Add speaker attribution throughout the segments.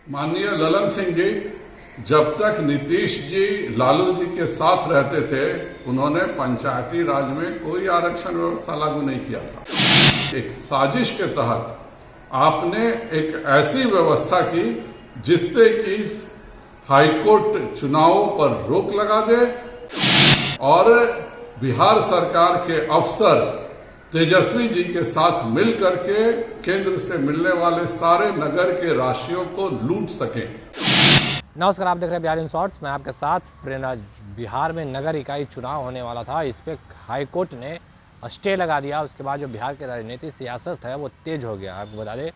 Speaker 1: माननीय ललन सिंह जी, जब तक नीतीश जी लालू जी के साथ रहते थे उन्होंने पंचायती राज में कोई आरक्षण व्यवस्था लागू नहीं किया था। एक साजिश के तहत आपने एक ऐसी व्यवस्था की जिससे कि हाईकोर्ट चुनावों पर रोक लगा दे और बिहार सरकार के अफसर तेजस्वी जी के साथ मिल करके केंद्र से मिलने वाले सारे नगर के राशियों को लूट सके।
Speaker 2: नमस्कार, आप देख रहे हैं बिहार इन शॉर्ट्स। मैं आपके साथ प्रेरणा। बिहार में नगर इकाई चुनाव होने वाला था, इस पर हाईकोर्ट ने स्टे लगा दिया। उसके बाद जो बिहार की राजनीतिक सियासत है वो तेज हो गया। आपको बता दें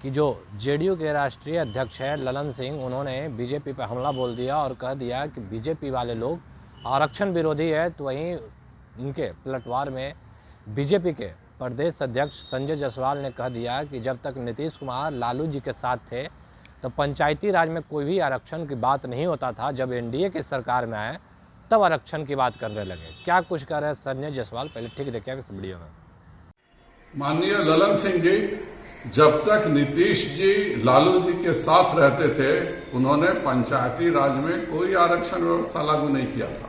Speaker 2: कि जो जेडीयू के राष्ट्रीय अध्यक्ष है ललन सिंह, उन्होंने बीजेपी पर हमला बोल दिया और कह दिया कि बीजेपी वाले लोग आरक्षण विरोधी है। तो वहीं उनके पलटवार में बीजेपी के प्रदेश अध्यक्ष संजय जायसवाल ने कह दिया कि जब तक नीतीश कुमार लालू जी के साथ थे तो पंचायती राज में कोई भी आरक्षण की बात नहीं होता था। जब एनडीए की सरकार में आए तब आरक्षण की बात करने लगे। क्या कुछ कर रहे हैं संजय जायसवाल, पहले ठीक देखिए इस वीडियो में।
Speaker 1: माननीय ललन सिंह जी, जब तक नीतीश जी लालू जी के साथ रहते थे उन्होंने पंचायती राज में कोई आरक्षण व्यवस्था लागू नहीं किया था।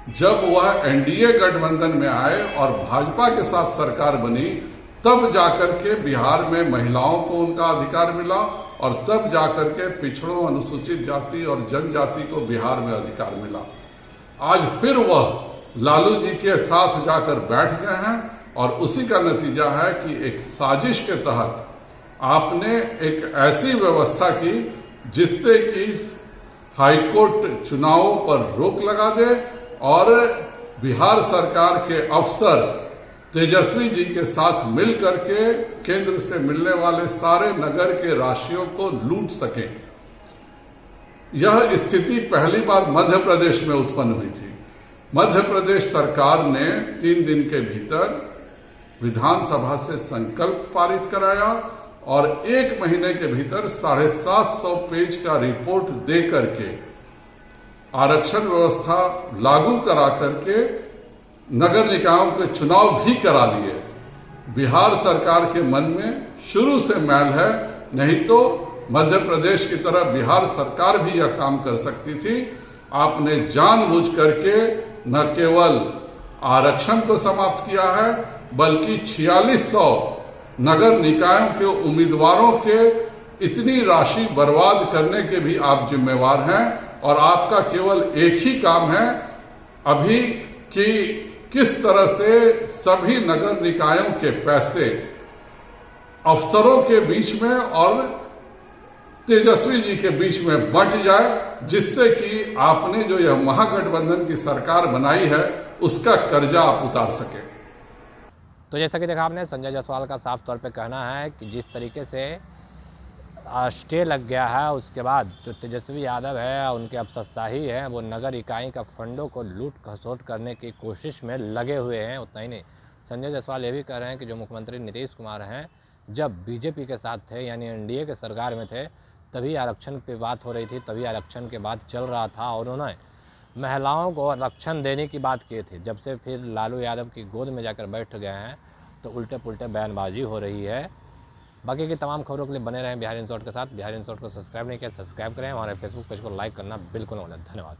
Speaker 1: जब वह एनडीए गठबंधन में आए और भाजपा के साथ सरकार बनी तब जाकर के बिहार में महिलाओं को उनका अधिकार मिला और तब जाकर के पिछड़ों, अनुसूचित जाति और जनजाति को बिहार में अधिकार मिला। आज फिर वह लालू जी के साथ जाकर बैठ गए हैं और उसी का नतीजा है कि एक साजिश के तहत आपने एक ऐसी व्यवस्था की जिससे कि हाईकोर्ट चुनावों पर रोक लगा दे और बिहार सरकार के अफसर तेजस्वी जी के साथ मिल करके केंद्र से मिलने वाले सारे नगर के राशियों को लूट सके। यह स्थिति पहली बार मध्य प्रदेश में उत्पन्न हुई थी। मध्य प्रदेश सरकार ने 3 दिन के भीतर विधानसभा से संकल्प पारित कराया और 1 महीने के भीतर 750 पेज का रिपोर्ट दे करके आरक्षण व्यवस्था लागू करा करके नगर निकायों के चुनाव भी करा लिए। बिहार सरकार के मन में शुरू से मैल है, नहीं तो मध्य प्रदेश की तरह बिहार सरकार भी यह काम कर सकती थी। आपने जानबूझ करके न केवल आरक्षण को समाप्त किया है बल्कि 4600 नगर निकायों के उम्मीदवारों के इतनी राशि बर्बाद करने के भी आप जिम्मेवार हैं। और आपका केवल एक ही काम है अभी कि किस तरह से सभी नगर निकायों के पैसे अफसरों के बीच में और तेजस्वी जी के बीच में बंट जाए, जिससे कि आपने जो यह महागठबंधन की सरकार बनाई है उसका कर्जा आप उतार सके।
Speaker 2: तो जैसा कि देखा आपने, संजय जायसवाल का साफ तौर पे कहना है कि जिस तरीके से स्टे लग गया है उसके बाद जो तेजस्वी यादव है उनके अफसरशाही है वो नगर इकाई का फंडों को लूट खसोट करने की कोशिश में लगे हुए हैं। उतना ही नहीं, संजय जायसवाल ये भी कह रहे हैं कि जो मुख्यमंत्री नीतीश कुमार हैं जब बीजेपी के साथ थे यानी एनडीए के सरकार में थे तभी आरक्षण पे बात हो रही थी, तभी आरक्षण के बात चल रहा था और उन्होंने महिलाओं को आरक्षण देने की बात की थी। जब से फिर लालू यादव की गोद में जाकर बैठ गए हैं तो उल्टे पुल्टे बयानबाजी हो रही है। बाकी की तमाम खबरों के लिए बने रहें बिहार इन शॉर्ट के साथ। बिहार इन शॉर्ट को सब्सक्राइब नहीं किया, सब्सक्राइब करें। हमारे फेसबुक पेज को लाइक करना बिल्कुल न भूलें। धन्यवाद।